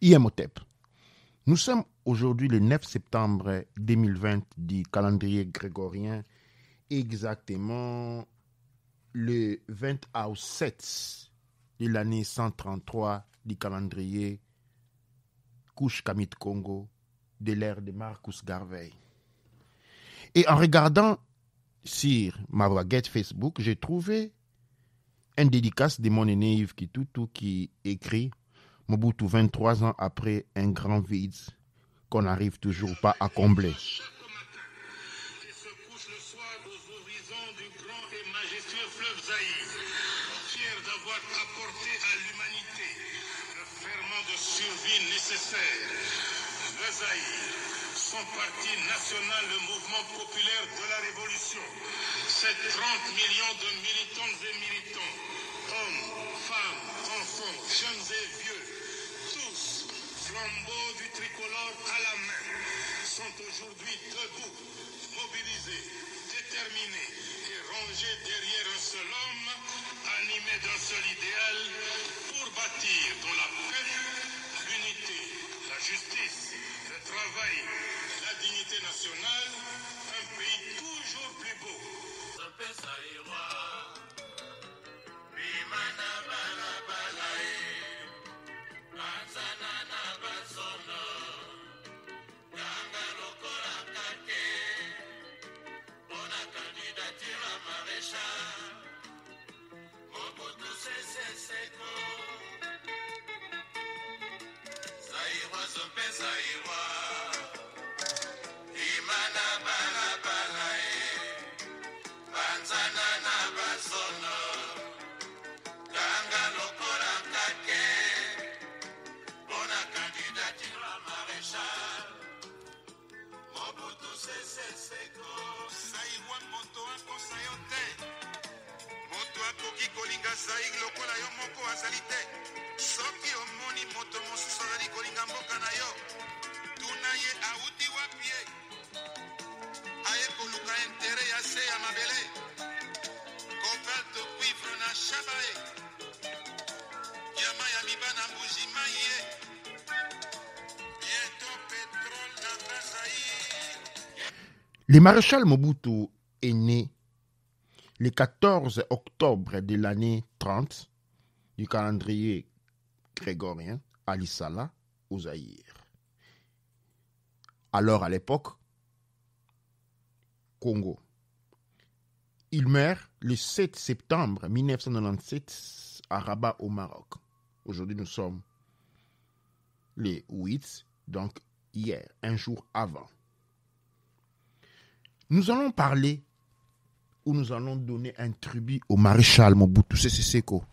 Imhotep. Nous sommes aujourd'hui le 9 septembre 2020 du calendrier grégorien, exactement le 20 août 7 de l'année 133 du calendrier Kush Kamit Congo de l'ère de Marcus Garvey. Et en regardant sur ma baguette Facebook, j'ai trouvé un dédicace de mon aîné Yves Kitutu qui écrit Mobutu 23 ans après un grand vide qu'on n'arrive toujours pas à combler. Le Zaïre, son parti national, le mouvement populaire de la révolution, c'est 30 millions de militantes et militants, hommes, femmes, enfants, jeunes et vieux, tous, flambeaux du tricolore à la main, sont aujourd'hui debout, mobilisés, déterminés et rangés derrière un seul homme, animés d'un seul idéal, pour bâtir dans la paix, l'unité, la justice, le travail, la dignité nationale, un pays toujours plus beau. Zaïre lokola yo moko azali te soki omoni moto mosusu azali kolinga mboka na yo tuna ye auti wapi ye aye koluka intere ya se ya mabele cobalt cuivre na shaba ye diama ya mibana mbujima ye bientôt pétrole na Zaïre. Le maréchal Mobutu est né le 14 octobre de l'année 30 du calendrier grégorien à Lissala, au Zaïre. Alors à l'époque, Congo. Il meurt le 7 septembre 1997 à Rabat au Maroc. Aujourd'hui nous sommes le 8, donc hier, un jour avant. Nous allons parler où nous allons donner un tribut au maréchal Mobutu Sese Seko,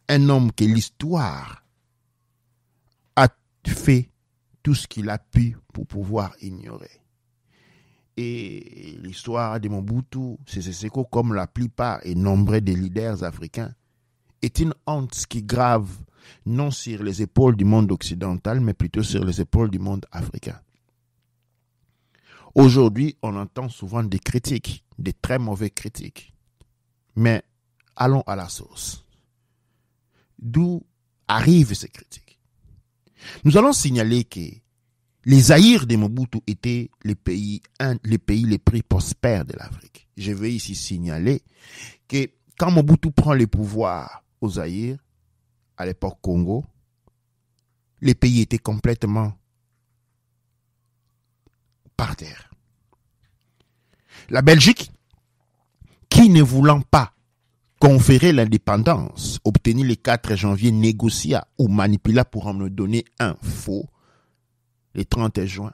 un homme que l'histoire a fait tout ce qu'il a pu pour pouvoir ignorer. Et l'histoire de Mobutu Sese Seko, comme la plupart et nombreux des leaders africains, est une honte qui grave non sur les épaules du monde occidental, mais plutôt sur les épaules du monde africain. Aujourd'hui, on entend souvent des critiques, des très mauvaises critiques. Mais allons à la source. D'où arrivent ces critiques? Nous allons signaler que les Zaïre de Mobutu étaient les pays les plus prospères de l'Afrique. Je vais ici signaler que quand Mobutu prend le pouvoir au Zaïre, à l'époque Congo, les pays étaient complètement par terre. La Belgique, qui ne voulant pas conférer l'indépendance, obtenue le 4 janvier, négocia ou manipula pour en nous donner un faux, le 30 juin,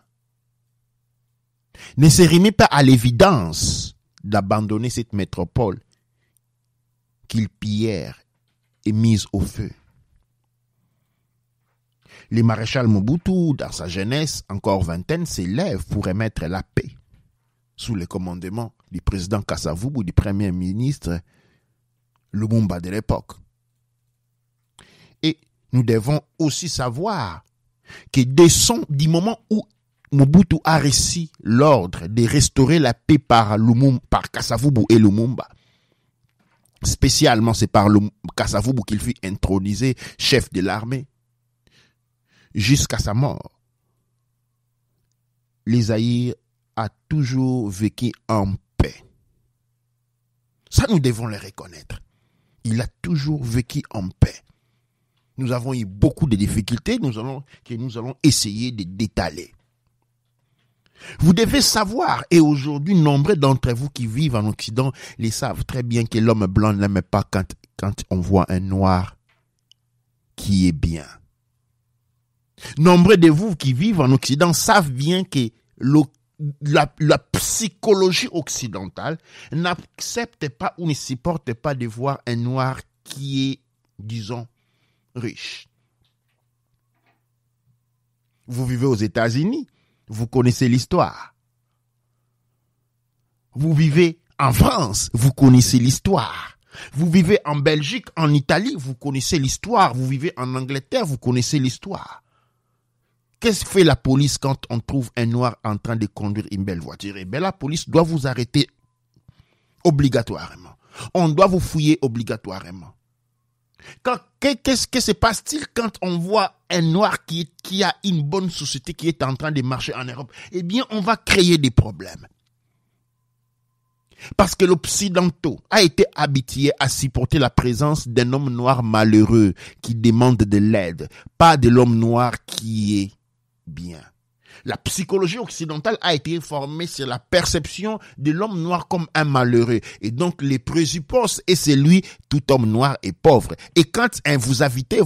ne se remet pas à l'évidence d'abandonner cette métropole qu'ils pillèrent et mise au feu. Le maréchal Mobutu, dans sa jeunesse, encore vingtaine, s'élève pour remettre la paix sous le commandement du président Kasavubu, du premier ministre Lumumba de l'époque. Et nous devons aussi savoir que du moment où Mobutu a reçu l'ordre de restaurer la paix par Kasavubu et Lumumba, spécialement c'est par Kasavubu qu'il fut intronisé chef de l'armée, jusqu'à sa mort, le Zaïre a toujours vécu en paix. Ça, nous devons le reconnaître. Il a toujours vécu en paix. Nous avons eu beaucoup de difficultés que nous allons essayer de détailler. Vous devez savoir, et aujourd'hui, nombreux d'entre vous qui vivent en Occident les savent très bien que l'homme blanc n'aime pas quand on voit un noir qui est bien. Nombreux de vous qui vivent en Occident savent bien que la psychologie occidentale n'accepte pas ou ne supporte pas de voir un noir qui est, disons, riche. Vous vivez aux États-Unis, vous connaissez l'histoire. Vous vivez en France, vous connaissez l'histoire. Vous vivez en Belgique, en Italie, vous connaissez l'histoire. Vous vivez en Angleterre, vous connaissez l'histoire. Qu'est-ce que fait la police quand on trouve un noir en train de conduire une belle voiture? Eh bien, la police doit vous arrêter obligatoirement. On doit vous fouiller obligatoirement. Qu'est-ce que se passe-t-il quand on voit un noir qui a une bonne société qui est en train de marcher en Europe? Eh bien, on va créer des problèmes. Parce que l'Occidental a été habitué à supporter la présence d'un homme noir malheureux qui demande de l'aide, pas de l'homme noir qui est bien. La psychologie occidentale a été formée sur la perception de l'homme noir comme un malheureux. Et donc, les présupposent et c'est lui, tout homme noir est pauvre. Et quand vous invitez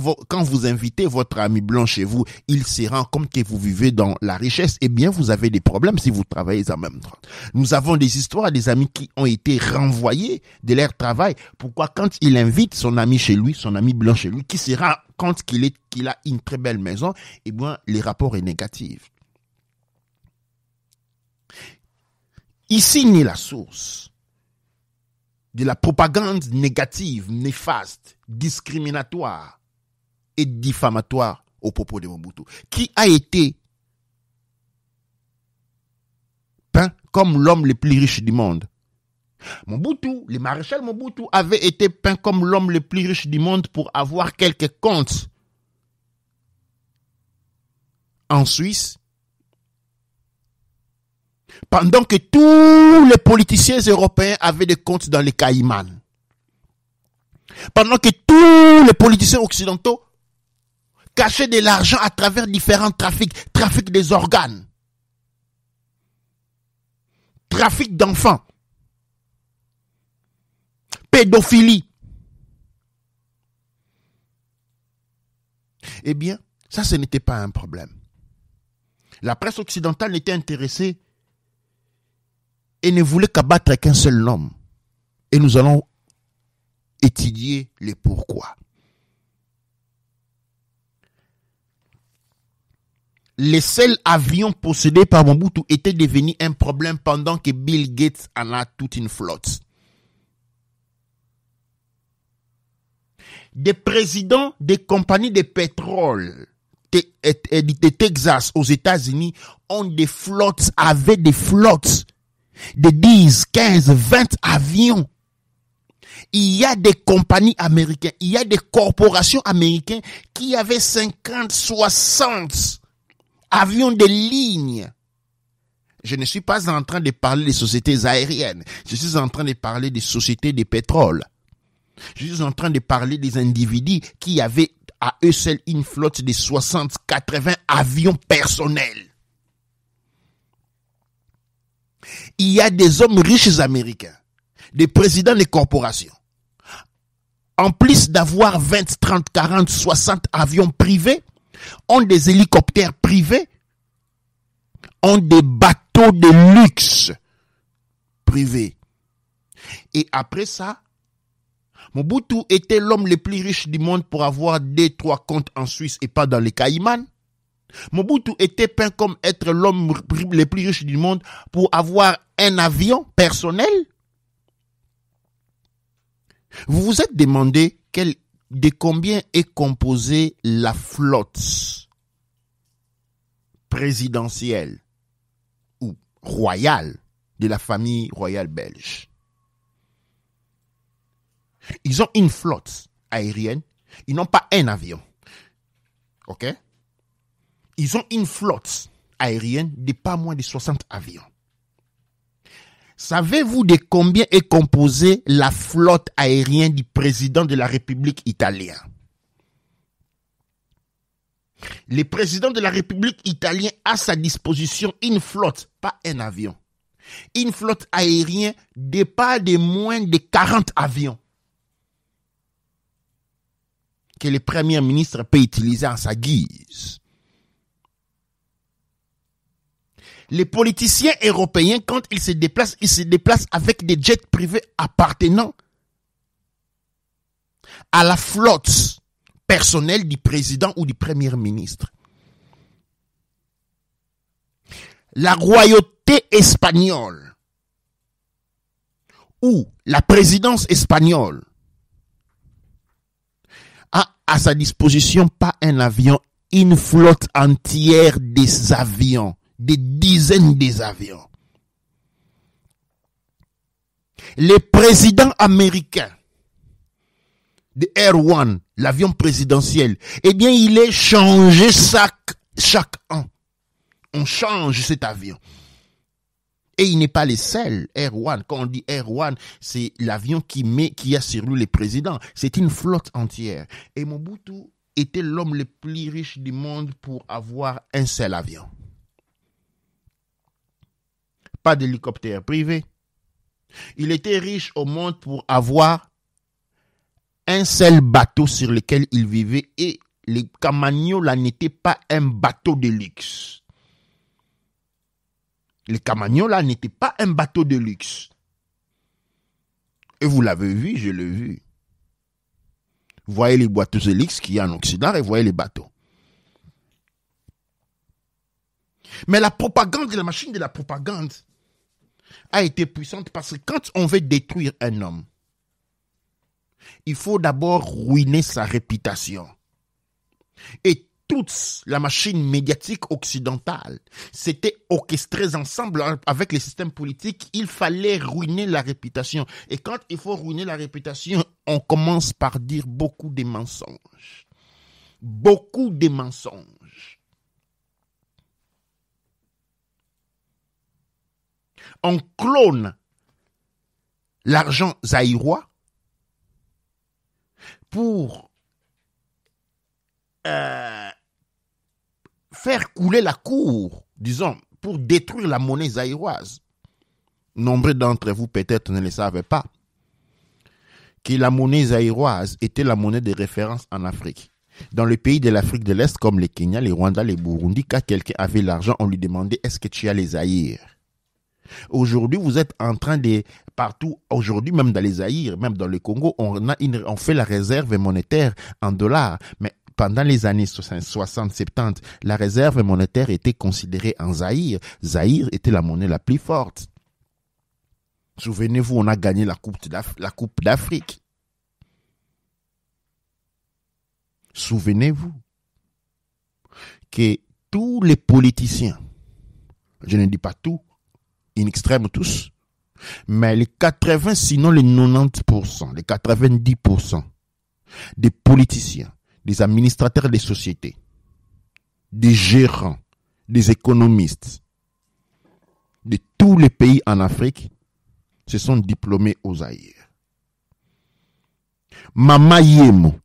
votre ami blanc chez vous, il se rend compte que vous vivez dans la richesse. Eh bien, vous avez des problèmes si vous travaillez en même temps. Nous avons des histoires des amis qui ont été renvoyés de leur travail. Pourquoi? Quand il invite son ami chez lui, son ami blanc chez lui, qui se rend compte qu'il a une très belle maison, eh bien, le rapport est négatif. Ici naît la source de la propagande négative, néfaste, discriminatoire et diffamatoire au propos de Mobutu, qui a été peint comme l'homme le plus riche du monde. Mobutu, le maréchal Mobutu avait été peint comme l'homme le plus riche du monde pour avoir quelques comptes en Suisse, pendant que tous les politiciens européens avaient des comptes dans les Caïmans. Pendant que tous les politiciens occidentaux cachaient de l'argent à travers différents trafics. Trafic des organes. Trafic d'enfants. Pédophilie. Eh bien, ça, ce n'était pas un problème. La presse occidentale n'était intéressée et ne voulait qu'abattre qu'un seul homme. Et nous allons étudier les pourquoi. Les seuls avions possédés par Mobutu étaient devenus un problème pendant que Bill Gates en a toute une flotte. Des présidents des compagnies de pétrole de Texas aux États-Unis ont des flottes, avaient des flottes de 10, 15, 20 avions. Il y a des compagnies américaines, il y a des corporations américaines qui avaient 50, 60 avions de ligne. Je ne suis pas en train de parler des sociétés aériennes. Je suis en train de parler des sociétés de pétrole. Je suis en train de parler des individus qui avaient à eux seuls une flotte de 60, 80 avions personnels. Il y a des hommes riches américains, des présidents des corporations. En plus d'avoir 20, 30, 40, 60 avions privés, ont des hélicoptères privés, ont des bateaux de luxe privés. Et après ça, Mobutu était l'homme le plus riche du monde pour avoir 2-3 comptes en Suisse et pas dans les Caïmans. Mobutu était peint comme être l'homme le plus riche du monde pour avoir un avion personnel. Vous vous êtes demandé de combien est composée la flotte présidentielle ou royale de la famille royale belge. Ils ont une flotte aérienne, ils n'ont pas un avion. Ok? Ils ont une flotte aérienne de pas moins de 60 avions. Savez-vous de combien est composée la flotte aérienne du président de la République italienne? Le président de la République italienne a à sa disposition une flotte, pas un avion. Une flotte aérienne de pas de moins de 40 avions que le premier ministre peut utiliser à sa guise. Les politiciens européens, quand ils se déplacent avec des jets privés appartenant à la flotte personnelle du président ou du premier ministre. La royauté espagnole ou la présidence espagnole a à sa disposition pas un avion, une flotte entière des avions. Des dizaines d'avions. Le président américain de Air One, l'avion présidentiel, eh bien, il est changé chaque an. On change cet avion. Et il n'est pas le seul, Air One. Quand on dit Air One, c'est l'avion qui a sur lui le président. C'est une flotte entière. Et Mobutu était l'homme le plus riche du monde pour avoir un seul avion. Pas d'hélicoptère privé. Il était riche au monde pour avoir un seul bateau sur lequel il vivait et le Camagnola n'était pas un bateau de luxe. Le Camagnola n'était pas un bateau de luxe. Et vous l'avez vu, je l'ai vu. Voyez les bateaux de luxe qu'il y a en Occident et voyez les bateaux. Mais la propagande, la machine de la propagande a été puissante parce que quand on veut détruire un homme, il faut d'abord ruiner sa réputation. Et toute la machine médiatique occidentale s'était orchestrée ensemble avec les systèmes politiques. Il fallait ruiner la réputation. Et quand il faut ruiner la réputation, on commence par dire beaucoup de mensonges. Beaucoup de mensonges. On clone l'argent zaïrois pour faire couler la cour, disons, pour détruire la monnaie zaïroise. Nombreux d'entre vous peut-être ne le savaient pas que la monnaie zaïroise était la monnaie de référence en Afrique. Dans les pays de l'Afrique de l'Est comme le Kenya, le Rwanda, le Burundi, quand quelqu'un avait l'argent, on lui demandait est-ce que tu as les zaïres? Aujourd'hui, vous êtes en train de, partout, aujourd'hui, même dans les Zaïre, même dans le Congo, on fait la réserve monétaire en dollars. Mais pendant les années 60, 70, la réserve monétaire était considérée en Zaïre. Zaïre était la monnaie la plus forte. Souvenez-vous, on a gagné la Coupe d'Afrique. Souvenez-vous que tous les politiciens, je ne dis pas tout, in extrême tous, mais les 80, sinon les 90%, les 90% des politiciens, des administrateurs des sociétés, des gérants, des économistes de tous les pays en Afrique se sont diplômés au Zaïre. Mama Yemo,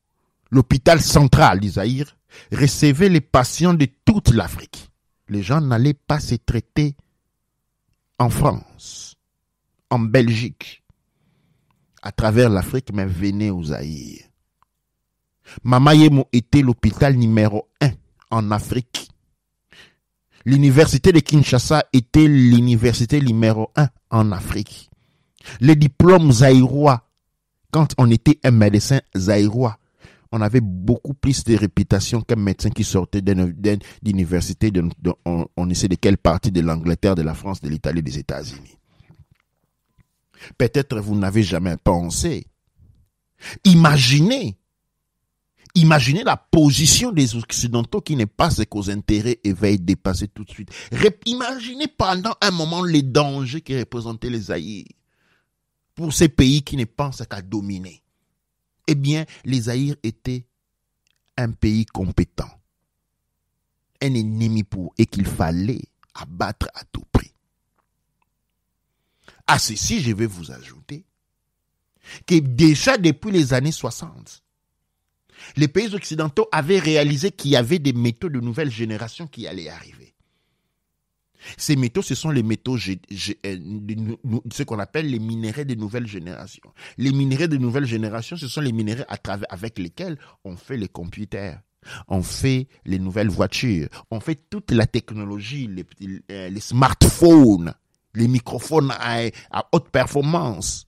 l'hôpital central du Zaïre, recevait les patients de toute l'Afrique. Les gens n'allaient pas se traiter en France, en Belgique, à travers l'Afrique, mais venaient au Zaïre. Mama Yemo était l'hôpital numéro 1 en Afrique. L'université de Kinshasa était l'université numéro 1 en Afrique. Les diplômes zaïrois, quand on était un médecin zaïrois, on avait beaucoup plus de réputation qu'un médecin qui sortait d'une université, on ne sait de quelle partie de l'Angleterre, de la France, de l'Italie, des États-Unis. Peut-être vous n'avez jamais pensé. Imaginez la position des Occidentaux qui n'est pas ce qu'aux intérêts et veillent dépasser tout de suite. Imaginez pendant un moment les dangers que représentaient les Zaïre pour ces pays qui ne pensent qu'à dominer. Eh bien, les Zaïre étaient un pays compétent. un ennemi et qu'il fallait abattre à tout prix. À ceci, je vais vous ajouter que déjà depuis les années 60, les pays occidentaux avaient réalisé qu'il y avait des métaux de nouvelle génération qui allaient arriver. Ces métaux, ce sont les métaux, ce qu'on appelle les minéraux de nouvelle génération. Les minéraux de nouvelle génération, ce sont les minéraux avec lesquels on fait les computers, on fait les nouvelles voitures, on fait toute la technologie, les smartphones, les microphones à haute performance.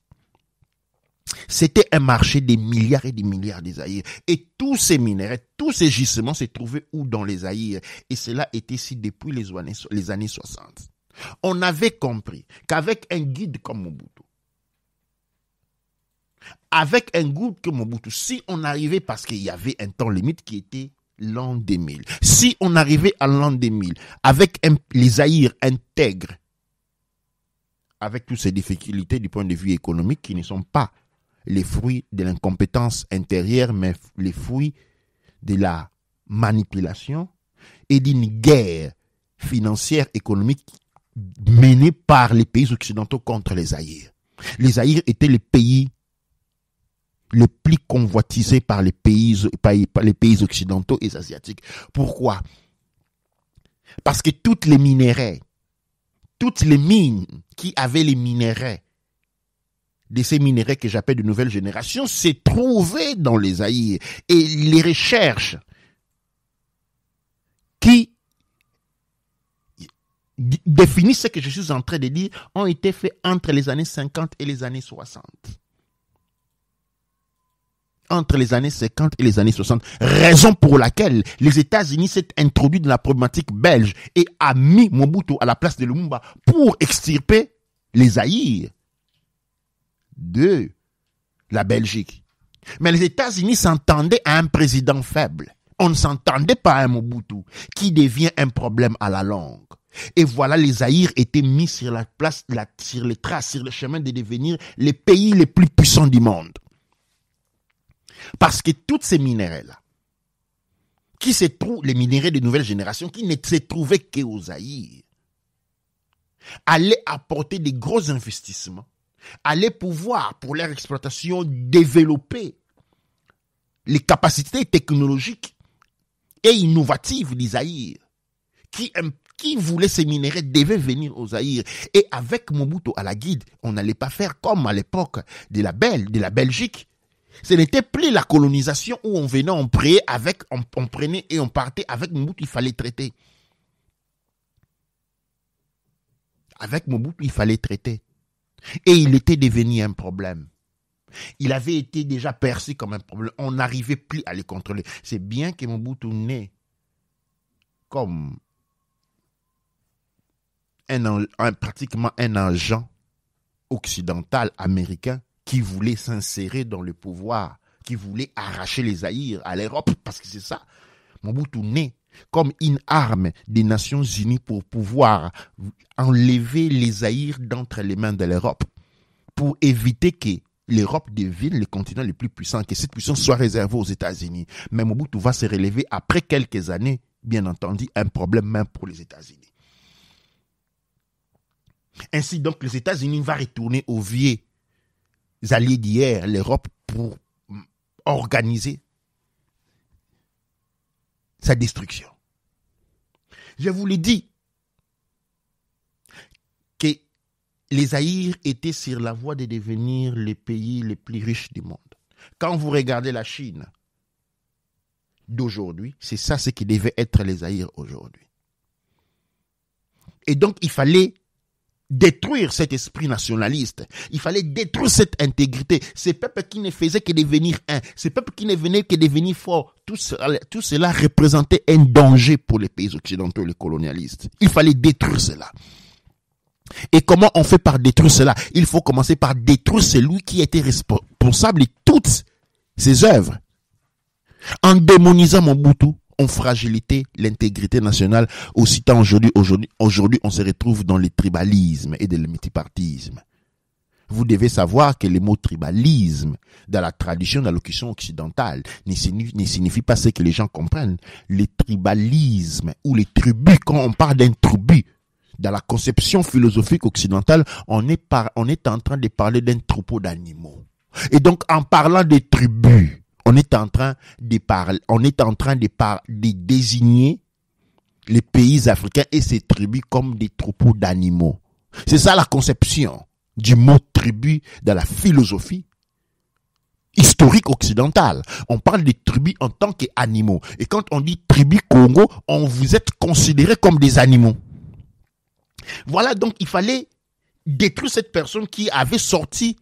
C'était un marché des milliards et des milliards des Zaïre. Et tous ces minéraux, tous ces gisements se trouvaient où dans les Zaïre. Et cela était ici depuis les années 60. On avait compris qu'avec un guide comme Mobutu, si on arrivait, parce qu'il y avait un temps limite qui était l'an 2000, si on arrivait à l'an 2000 avec les Zaïre intègres, avec toutes ces difficultés du point de vue économique qui ne sont pas les fruits de l'incompétence intérieure, mais les fruits de la manipulation et d'une guerre financière économique menée par les pays occidentaux contre les Zaïre. Les Zaïre étaient les pays les plus convoitisés par les pays occidentaux et asiatiques. Pourquoi? Parce que toutes les minéraux, toutes les mines qui avaient les minéraux, de ces minéraux que j'appelle de nouvelle génération, se trouvaient dans les Zaïre. Et les recherches qui définissent ce que je suis en train de dire ont été faites entre les années 50 et les années 60. Entre les années 50 et les années 60. Raison pour laquelle les États-Unis s'est introduits dans la problématique belge et a mis Mobutu à la place de Lumumba pour extirper les Zaïre de la Belgique. Mais les États-Unis s'entendaient à un président faible. On ne s'entendait pas à un Mobutu qui devient un problème à la longue. Et voilà, les Zaïre étaient mis sur la place, sur les traces, sur le chemin de devenir les pays les plus puissants du monde. Parce que tous ces minéraux-là, qui se trouvent, les minéraux de nouvelle génération, qui ne se trouvaient qu'aux Zaïre, allaient apporter des gros investissements, allaient pouvoir, pour leur exploitation, développer les capacités technologiques et innovatives des Zaïre, qui voulait ces minéraux devaient venir aux Zaïre. Et avec Mobutu à la guide, on n'allait pas faire comme à l'époque de la Belgique. Ce n'était plus la colonisation où on venait, on prenait et on partait. Avec Mobutu, il fallait traiter. Avec Mobutu, il fallait traiter. Et il était devenu un problème. Il avait été déjà perçu comme un problème. On n'arrivait plus à les contrôler. C'est bien que Mobutu naît comme pratiquement un agent occidental américain qui voulait s'insérer dans le pouvoir, qui voulait arracher les Zaïre à l'Europe, parce que c'est ça. Mobutu naît comme une arme des Nations Unies pour pouvoir enlever les Zaïre d'entre les mains de l'Europe, pour éviter que l'Europe devienne le continent le plus puissant, que cette puissance soit réservée aux États-Unis. Mais Mobutu va se relever après quelques années, bien entendu, un problème même pour les États-Unis. Ainsi donc, les États-Unis vont retourner aux vieux alliés d'hier, l'Europe, pour organiser sa destruction. Je vous l'ai dit que les Zaïre étaient sur la voie de devenir les pays les plus riches du monde. Quand vous regardez la Chine d'aujourd'hui, c'est ça ce qui devait être les Zaïre aujourd'hui. Et donc, il fallait détruire cet esprit nationaliste. Il fallait détruire cette intégrité. Ces peuples qui ne faisaient que devenir un. Ces peuples qui ne venaient que devenir forts. Tout cela représentait un danger pour les pays occidentaux et les colonialistes. Il fallait détruire cela. Et comment on fait par détruire cela? Il faut commencer par détruire celui qui était responsable de toutes ces œuvres. En démonisant Mobutu, on fragilité l'intégrité nationale. Aussitôt aujourd'hui, on se retrouve dans le tribalisme et le multipartisme. Vous devez savoir que le mot tribalisme, dans la tradition d'allocution occidentale, ne signifie pas ce que les gens comprennent. Le tribalisme ou les tribus, quand on parle d'un tribu, dans la conception philosophique occidentale, on est en train de parler d'un troupeau d'animaux. Et donc, en parlant des tribus, on est en train de désigner les pays africains et ces tribus comme des troupeaux d'animaux. C'est ça la conception du mot tribu dans la philosophie historique occidentale. On parle des tribus en tant qu'animaux. Et quand on dit tribu Congo, vous êtes considérés comme des animaux. Voilà, donc il fallait détruire cette personne qui avait sorti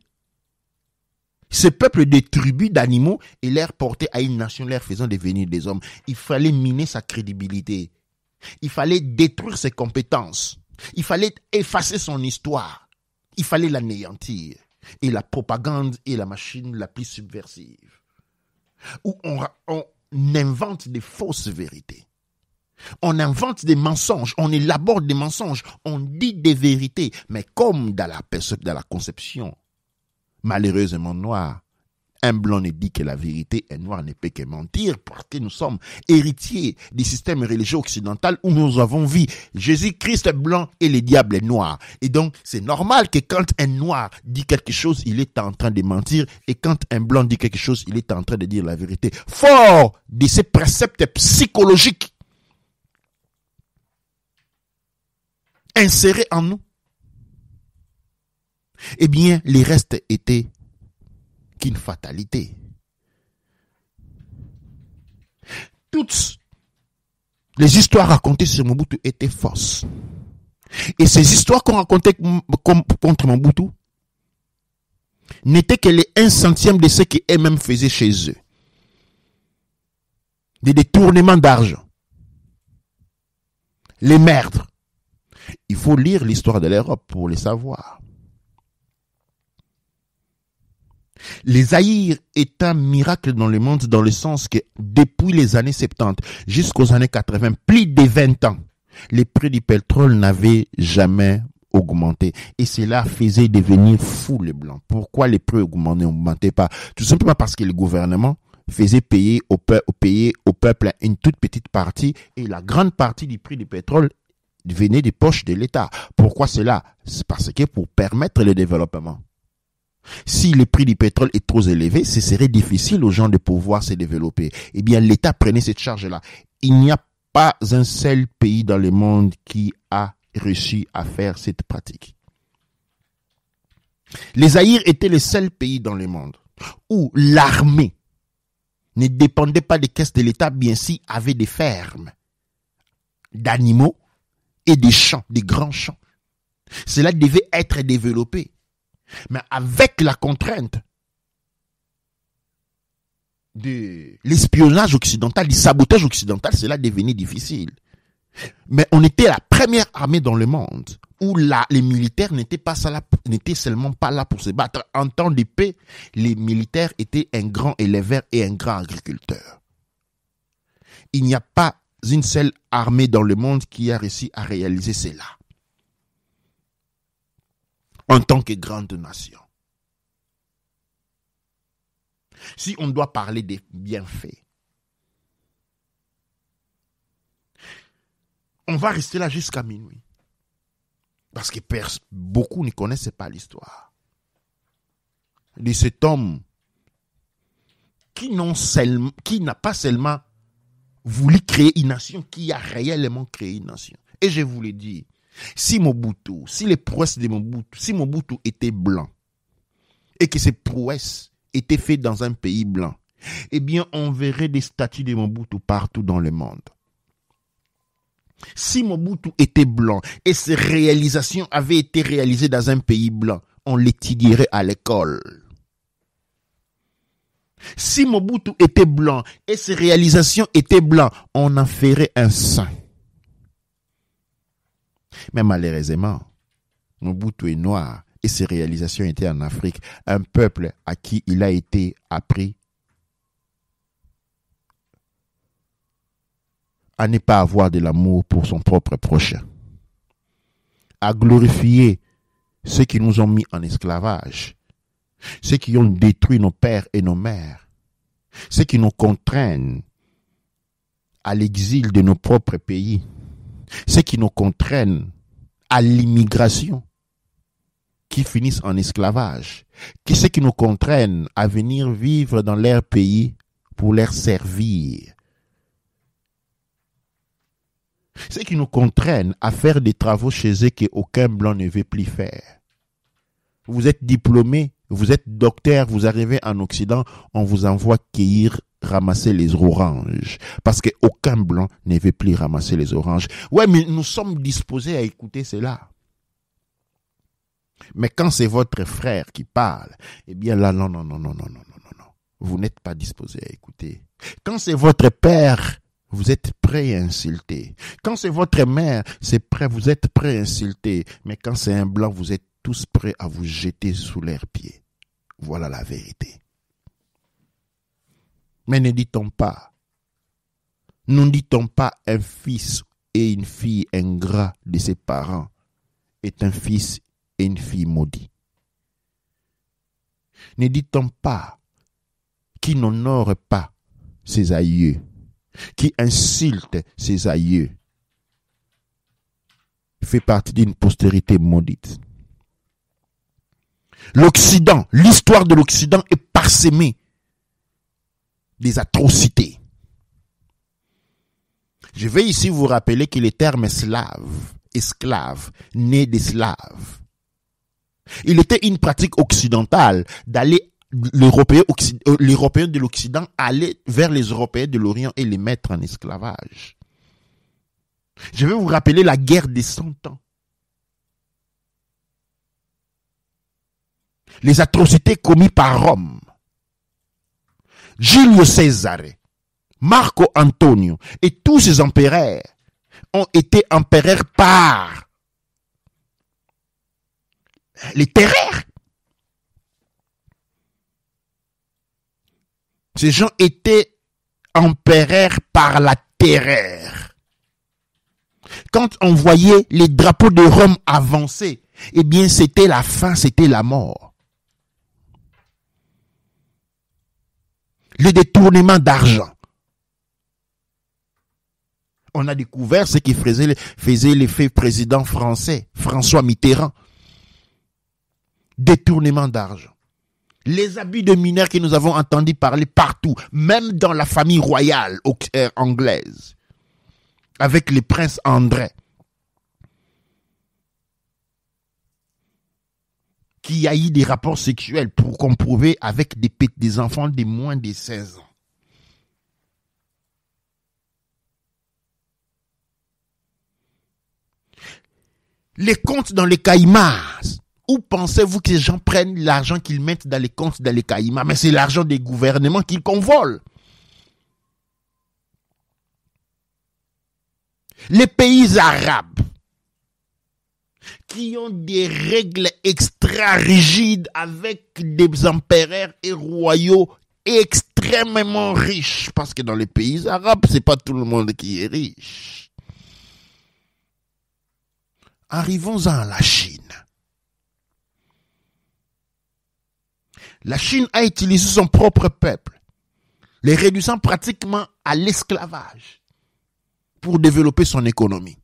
ce peuple de tribus d'animaux et leur porter à une nation, leur faisant devenir des hommes. Il fallait miner sa crédibilité. Il fallait détruire ses compétences. Il fallait effacer son histoire. Il fallait l'anéantir. Et la propagande est la machine la plus subversive. Où on invente des fausses vérités. On invente des mensonges, on élabore des mensonges, on dit des vérités. Mais comme dans la conception malheureusement noire, un blanc ne dit que la vérité, un noir ne peut que mentir, parce que nous sommes héritiers du système religieux occidental où nous avons vu Jésus-Christ est blanc et le diable est noir. Et donc, c'est normal que quand un noir dit quelque chose, il est en train de mentir, et quand un blanc dit quelque chose, il est en train de dire la vérité. Fort de ces préceptes psychologiques insérés en nous, eh bien, les restes étaient qu'une fatalité. Toutes les histoires racontées sur Mobutu étaient fausses. Et ces histoires qu'on racontait contre Mobutu n'étaient que les 1/100 de ce qu'eux-mêmes faisaient chez eux. Des détournements d'argent. Les meurtres. Il faut lire l'histoire de l'Europe pour le savoir. Les Zaïre est un miracle dans le monde dans le sens que depuis les années 70 jusqu'aux années 80, plus de 20 ans, les prix du pétrole n'avaient jamais augmenté. Et cela faisait devenir fou les Blancs. Pourquoi les prix n'augmentaient pas? Tout simplement parce que le gouvernement faisait payer au peuple une toute petite partie et la grande partie du prix du pétrole venait des poches de l'État. Pourquoi cela? C'est parce que pour permettre le développement. Si le prix du pétrole est trop élevé, ce serait difficile aux gens de pouvoir se développer. Eh bien, l'État prenait cette charge-là. Il n'y a pas un seul pays dans le monde qui a réussi à faire cette pratique. Les Zaïre étaient le seul pays dans le monde où l'armée ne dépendait pas des caisses de l'État, bien si avait des fermes d'animaux et des champs, des grands champs. Cela devait être développé. Mais avec la contrainte de l'espionnage occidental, du sabotage occidental, cela devenait difficile. Mais on était la première armée dans le monde où les militaires n'étaient seulement pas là pour se battre. En temps de paix, les militaires étaient un grand éleveur et un grand agriculteur. Il n'y a pas une seule armée dans le monde qui a réussi à réaliser cela. En tant que grande nation. Si on doit parler des bienfaits, on va rester là jusqu'à minuit. Parce que beaucoup ne connaissent pas l'histoire de cet homme qui n'a pas seulement voulu créer une nation, qui a réellement créé une nation. Et je vous l'ai dit, si les prouesses de Mobutu, si Mobutu était blanc, et que ces prouesses étaient faites dans un pays blanc, eh bien, on verrait des statues de Mobutu partout dans le monde. Si Mobutu était blanc, et ses réalisations avaient été réalisées dans un pays blanc, on l'étudierait à l'école. Si Mobutu était blanc, et ses réalisations étaient blancs, on en ferait un saint. Mais malheureusement, Mobutu est noir et ses réalisations étaient en Afrique, un peuple à qui il a été appris à ne pas avoir de l'amour pour son propre prochain, à glorifier ceux qui nous ont mis en esclavage, ceux qui ont détruit nos pères et nos mères, ceux qui nous contraignent à l'exil de nos propres pays, ceux qui nous contraignent à l'immigration, qui finissent en esclavage, ceux qui nous contraignent à venir vivre dans leur pays pour leur servir, ceux qui nous contraignent à faire des travaux chez eux qu'aucun blanc ne veut plus faire. Vous êtes diplômé, vous êtes docteur, vous arrivez en Occident, on vous envoie cueillir, ramasser les oranges. Parce qu'aucun blanc ne veut plus ramasser les oranges. Ouais, mais nous sommes disposés à écouter cela. Mais quand c'est votre frère qui parle, eh bien là, non. Vous n'êtes pas disposé à écouter. Quand c'est votre père, vous êtes prêt à insulter. Quand c'est votre mère, vous êtes prêt à insulter. Mais quand c'est un blanc, vous êtes tous prêts à vous jeter sous leurs pieds. Voilà la vérité. Mais ne dit-on pas, nous ne dit-on pas un fils et une fille ingrats de ses parents est un fils et une fille maudits? Ne dit-on pas qui n'honore pas ses aïeux, qui insulte ses aïeux, fait partie d'une postérité maudite? L'Occident, l'histoire de l'Occident est parsemée des atrocités. Je vais ici vous rappeler que le terme slave, esclave, né des Slaves, il était une pratique occidentale d'aller, l'Européen de l'Occident aller vers les Européens de l'Orient et les mettre en esclavage. Je vais vous rappeler la guerre des 100 ans. Les atrocités commises par Rome. Giulio Césare, Marco Antonio et tous ces empereurs ont été empereurs par les terreurs. Ces gens étaient empereurs par la terreur. Quand on voyait les drapeaux de Rome avancer, eh bien c'était la fin, c'était la mort. Le détournement d'argent. On a découvert ce qui faisait l'effet président français, François Mitterrand. Détournement d'argent. Les abus de mineurs que nous avons entendu parler partout, même dans la famille royale anglaise, avec le prince André, qui a eu des rapports sexuels pour comprouver avec des enfants de moins de 16 ans. Les comptes dans les Caïmans. Où pensez-vous que les gens prennent l'argent qu'ils mettent dans les comptes dans les Caïmans? Mais c'est l'argent des gouvernements qu'ils convolent. Les pays arabes qui ont des règles extra rigides avec des empereurs et royaux extrêmement riches. Parce que dans les pays arabes, c'est pas tout le monde qui est riche. Arrivons-en à la Chine. La Chine a utilisé son propre peuple, les réduisant pratiquement à l'esclavage pour développer son économie.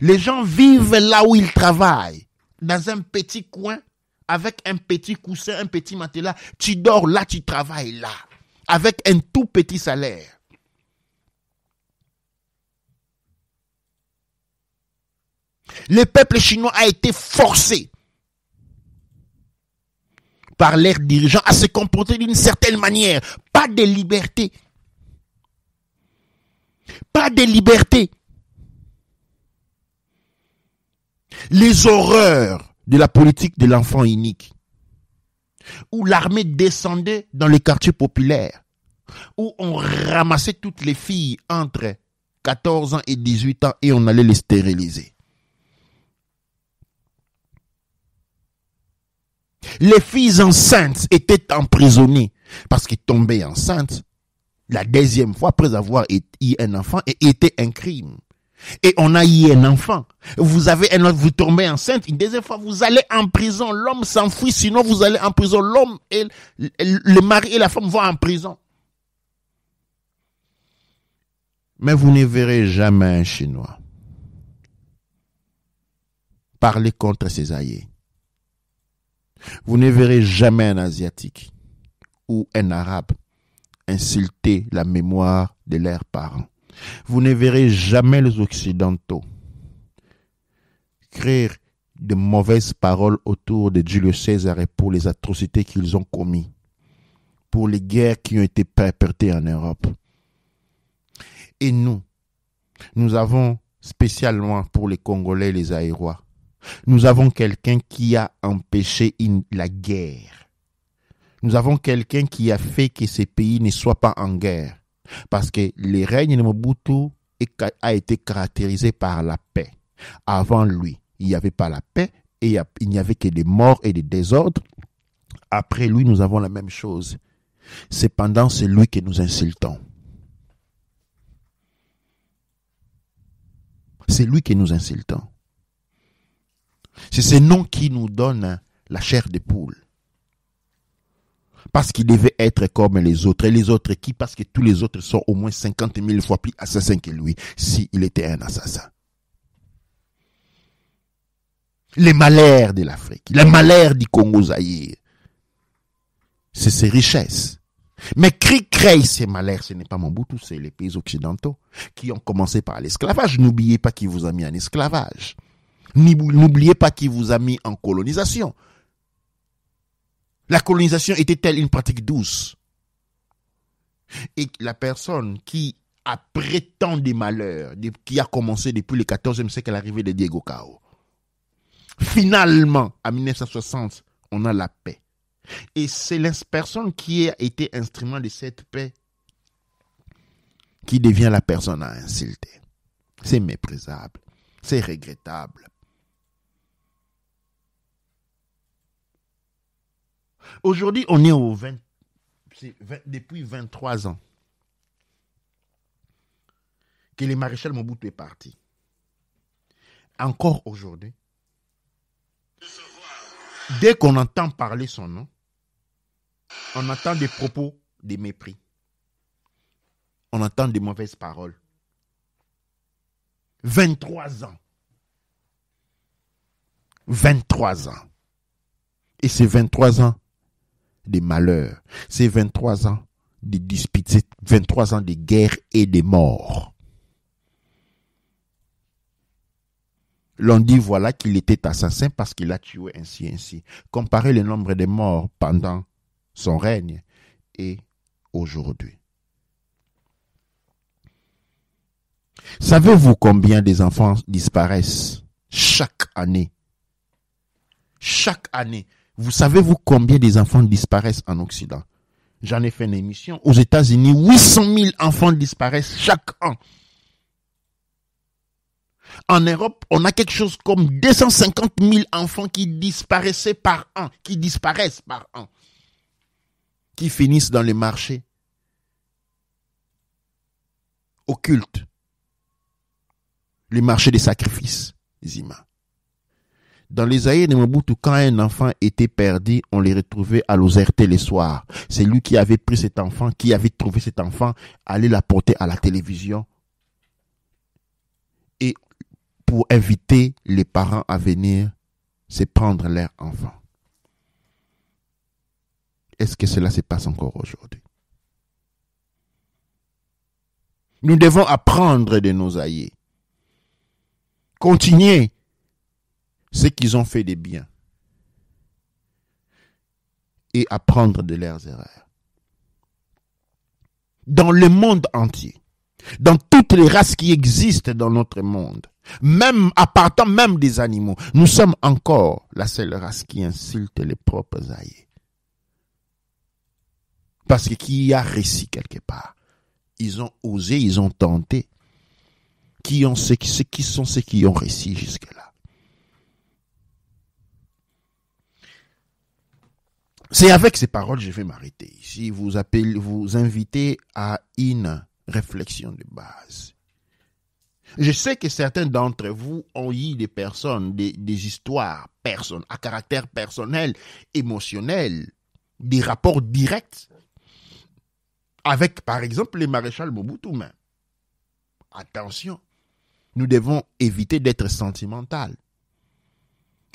Les gens vivent là où ils travaillent, dans un petit coin, avec un petit coussin, un petit matelas. Tu dors là, tu travailles là, avec un tout petit salaire. Le peuple chinois a été forcé par leurs dirigeants à se comporter d'une certaine manière. Pas de liberté. Pas de liberté. Les horreurs de la politique de l'enfant unique, où l'armée descendait dans les quartiers populaires, où on ramassait toutes les filles entre 14 ans et 18 ans et on allait les stériliser. Les filles enceintes étaient emprisonnées parce qu'elles tombaient enceintes la deuxième fois après avoir eu un enfant et était un crime. et on a eu un enfant, vous avez un autre, vous tombez enceinte, une deuxième fois, vous allez en prison, l'homme s'enfuit, sinon vous allez en prison, l'homme et le mari et la femme vont en prison. Mais vous ne verrez jamais un Chinois parler contre ses aïeux. Vous ne verrez jamais un Asiatique ou un Arabe insulter la mémoire de leurs parents. Vous ne verrez jamais les Occidentaux créer de mauvaises paroles autour de Julius César et pour les atrocités qu'ils ont commises, pour les guerres qui ont été perpétrées en Europe. Et nous avons spécialement pour les Congolais et les Aïrois, nous avons quelqu'un qui a empêché la guerre. Nous avons quelqu'un qui a fait que ces pays ne soient pas en guerre. Parce que le règne de Mobutu a été caractérisé par la paix. Avant lui, il n'y avait pas la paix et il n'y avait que des morts et des désordres. Après lui, nous avons la même chose. Cependant, c'est lui que nous insultons. C'est lui que nous insultons. C'est ce nom qui nous donne la chair de poule. Parce qu'il devait être comme les autres. Et les autres qui? Parce que tous les autres sont au moins 50 000 fois plus assassins que lui, s'il était un assassin. Les malheurs de l'Afrique, les malheurs du Congo-Zaïre, c'est ses richesses. Mais qui crée ces malheurs? Ce n'est pas Mobutu, c'est les pays occidentaux qui ont commencé par l'esclavage. N'oubliez pas qui vous a mis en esclavage. N'oubliez pas qui vous a mis en colonisation. La colonisation était-elle une pratique douce? Et la personne qui, après tant de malheurs, qui a commencé depuis le XIVe siècle à l'arrivée de Diego Cao, finalement, en 1960, on a la paix. Et c'est la personne qui a été instrument de cette paix qui devient la personne à insulter. C'est méprisable. C'est regrettable. Aujourd'hui, on est depuis 23 ans que le maréchal Mobutu est parti. Encore aujourd'hui, dès qu'on entend parler son nom, on entend des propos de mépris. On entend des mauvaises paroles. 23 ans. 23 ans. Et c'est 23 ans de malheur. C'est 23 ans de disputes, c'est 23 ans de guerre et de morts. L'on dit voilà qu'il était assassin parce qu'il a tué ainsi. Comparez le nombre de morts pendant son règne et aujourd'hui. Savez-vous combien des enfants disparaissent chaque année? Chaque année. Vous savez-vous combien des enfants disparaissent en Occident? J'en ai fait une émission. Aux États-Unis, 800 000 enfants disparaissent chaque an. En Europe, on a quelque chose comme 250 000 enfants qui disparaissent par an, qui finissent dans les marchés occultes, les marchés des sacrifices des humains. Dans les aïeux de Mobutu, quand un enfant était perdu, on les retrouvait à Lozerte le soir. C'est lui qui avait pris cet enfant, qui avait trouvé cet enfant, allait l'apporter à la télévision et pour inviter les parents à venir se prendre leur enfant. Est-ce que cela se passe encore aujourd'hui? Nous devons apprendre de nos aïeux. Continuer ce qu'ils ont fait de bien et apprendre de leurs erreurs. Dans le monde entier, dans toutes les races qui existent dans notre monde, même appartant même des animaux, nous sommes encore la seule race qui insulte les propres aïeux. Parce que qui a réussi quelque part? Ils ont osé, ils ont tenté. Qui sont ceux qui ont réussi jusque-là? C'est avec ces paroles que je vais m'arrêter ici. Vous inviter à une réflexion de base. Je sais que certains d'entre vous ont eu des personnes, des histoires à caractère personnel, émotionnel, des rapports directs avec, par exemple, les maréchals Mobutu. Mais attention, nous devons éviter d'être sentimental.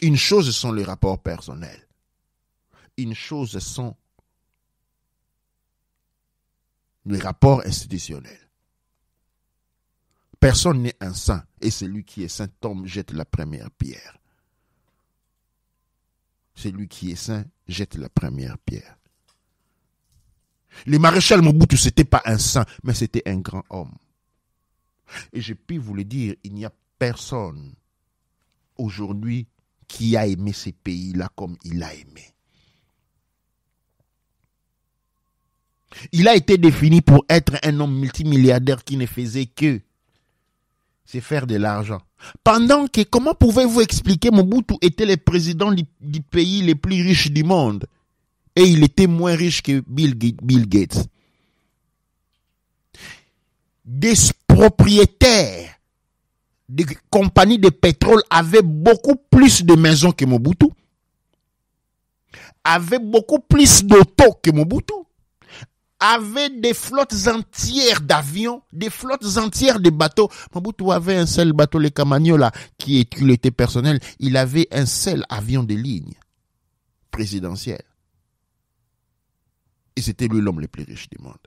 Une chose sont les rapports personnels. Une chose sont les rapports institutionnels. Personne n'est un saint, et celui qui est saint tombe, jette la première pierre. Celui qui est saint jette la première pierre. Le maréchal Mobutu, c'était pas un saint, mais c'était un grand homme. Et je puis vous le dire, il n'y a personne aujourd'hui qui a aimé ces pays-là comme il a aimé. Il a été défini pour être un homme multimilliardaire qui ne faisait que c'est faire de l'argent. Pendant que, comment pouvez-vous expliquer, Mobutu était le président du pays le plus riche du monde et il était moins riche que Bill Gates. Des propriétaires de compagnies de pétrole avaient beaucoup plus de maisons que Mobutu, avaient beaucoup plus d'autos que Mobutu, avaient des flottes entières d'avions, des flottes entières de bateaux. Mobutu avait un seul bateau, le Camagnola, qui était personnel. Il avait un seul avion de ligne présidentiel. Et c'était lui l'homme le plus riche du monde.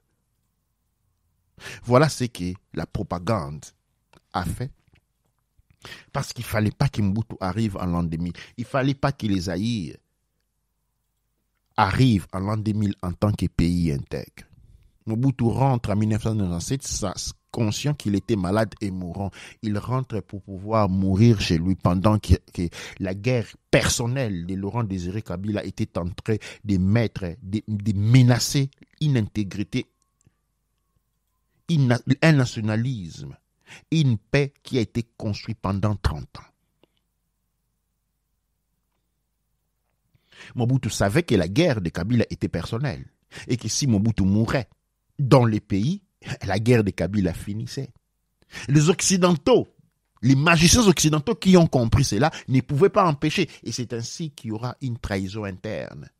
Voilà ce que la propagande a fait. Parce qu'il ne fallait pas que Mobutu arrive en l'an 2000. Il ne fallait pas que les Zaïre arrivent en l'an 2000 en tant que pays intègre. Mobutu rentre en 1997, conscient qu'il était malade et mourant. Il rentre pour pouvoir mourir chez lui pendant que la guerre personnelle de Laurent Désiré Kabila était en train de menacer une intégrité, un nationalisme, une paix qui a été construite pendant 30 ans. Mobutu savait que la guerre de Kabila était personnelle et que si Mobutu mourait dans les pays, la guerre de Kabila finissait. Les Occidentaux, les magiciens occidentaux qui ont compris cela ne pouvaient pas empêcher. Et c'est ainsi qu'il y aura une trahison interne.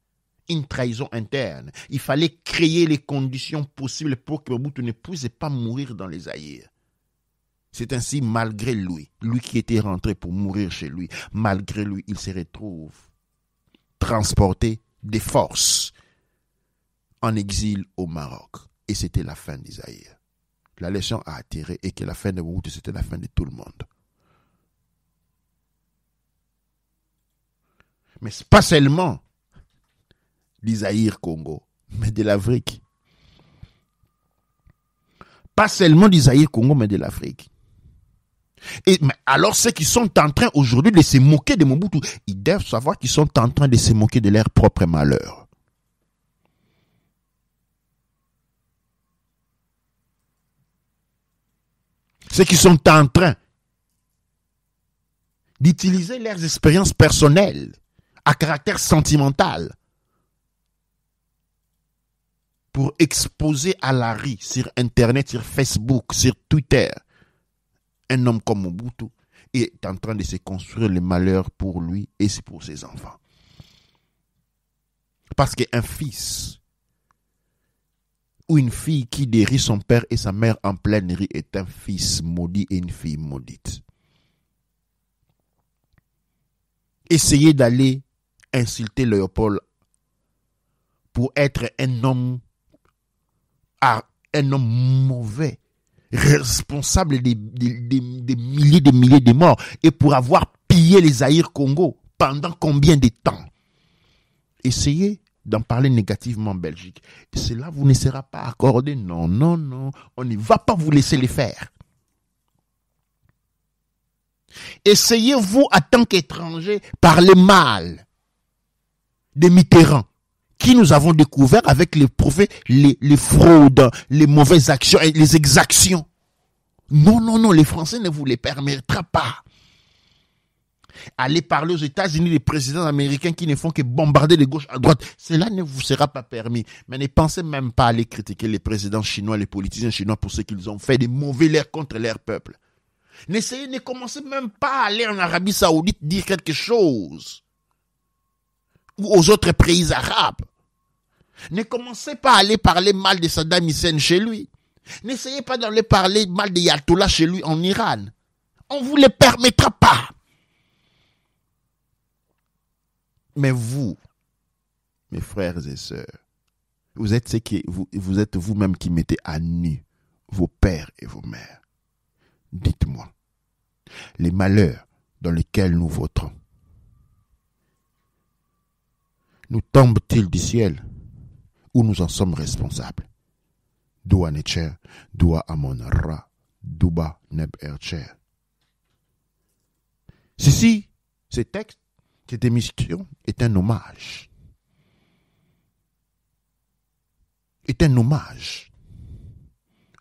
Une trahison interne. Il fallait créer les conditions possibles pour que Mobutu ne puisse pas mourir dans les Zaïre. C'est ainsi, malgré lui qui était rentré pour mourir chez lui, malgré lui, il se retrouve transporté de force en exil au Maroc. Et c'était la fin des Zaïre. La leçon a attiré et que la fin de Mobutu, c'était la fin de tout le monde. Mais ce n'est pas seulement des Zaïre Congo, mais de l'Afrique. Pas seulement des Zaïre Congo, mais de l'Afrique. Et alors ceux qui sont en train aujourd'hui de se moquer de Mobutu, ils doivent savoir qu'ils sont en train de se moquer de leur propre malheur. Ceux qui sont en train d'utiliser leurs expériences personnelles à caractère sentimental pour exposer à la rue sur Internet, sur Facebook, sur Twitter, un homme comme Mobutu est en train de se construire le malheur pour lui et pour ses enfants. Parce qu'un fils ou une fille qui dérie son père et sa mère en pleine rue est un fils maudit et une fille maudite. Essayez d'aller insulter Léopold pour être un homme mauvais, responsable des milliers de morts et pour avoir pillé les Zaïre Congo pendant combien de temps? Essayez d'en parler négativement en Belgique. Et cela vous ne sera pas accordé. Non, non, non. On ne va pas vous laisser les faire. Essayez-vous, en tant qu'étranger, parler mal de Mitterrand, qui nous avons découvert avec les fraudes, les mauvaises actions et les exactions. Non, non, non. Les Français ne vous les permettra pas. Allez parler aux États-Unis des présidents américains qui ne font que bombarder de gauche à droite. Cela ne vous sera pas permis. Mais ne pensez même pas à aller critiquer les présidents chinois, les politiciens chinois pour ce qu'ils ont fait de mauvais l'air contre leur peuple. Ne commencez même pas à aller en Arabie Saoudite dire quelque chose. Ou aux autres pays arabes. Ne commencez pas à aller parler mal de Saddam Hussein chez lui. N'essayez pas d'aller parler mal de Ayatollah chez lui en Iran. On ne vous le permettra pas. Mais vous, mes frères et sœurs, vous êtes vous êtes vous-même qui mettez à nu vos pères et vos mères. Dites-moi, les malheurs dans lesquels nous voterons, nous tombent-ils du ciel ou nous en sommes responsables? Doua Necher, Doua Amon Ra, Douba Neb Ercher. Ce texte, cette émission est un hommage. Est un hommage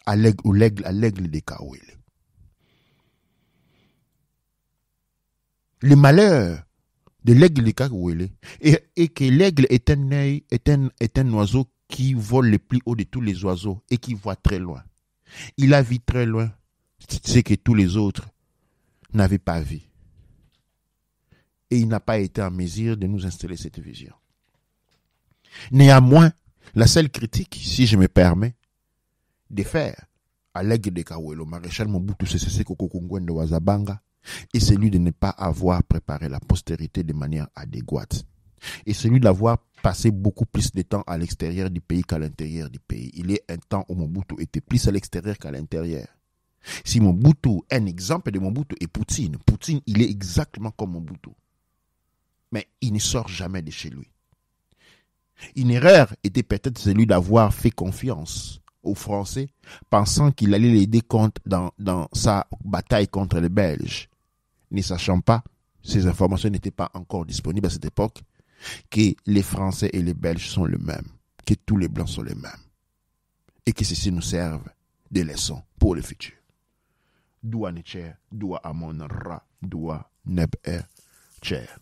à l'aigle des Kawele. Le malheur de l'aigle des Kawele est que l'aigle est un oiseau qui vole le plus haut de tous les oiseaux et qui voit très loin. Il a vu très loin ce que tous les autres n'avaient pas vu. Et il n'a pas été en mesure de nous installer cette vision. Néanmoins, la seule critique, si je me permets, de faire à l'aigle de Kawelo, maréchal Mobutu Sese Seko Kokongwende Wazabanga, est celui de ne pas avoir préparé la postérité de manière adéquate. Et celui d'avoir passé beaucoup plus de temps à l'extérieur du pays qu'à l'intérieur du pays. Il y a un temps où Mobutu était plus à l'extérieur qu'à l'intérieur. Si Mobutu, un exemple de Mobutu est Poutine. Poutine, il est exactement comme Mobutu. Mais il ne sort jamais de chez lui. Une erreur était peut-être celui d'avoir fait confiance aux Français, pensant qu'il allait l'aider dans sa bataille contre les Belges. Ne sachant pas, ces informations n'étaient pas encore disponibles à cette époque, que les Français et les Belges sont les mêmes, que tous les Blancs sont les mêmes, et que ceci nous serve de leçon pour le futur. Doua Necher, Doua Amon Ra, Doua Neb Er Cher.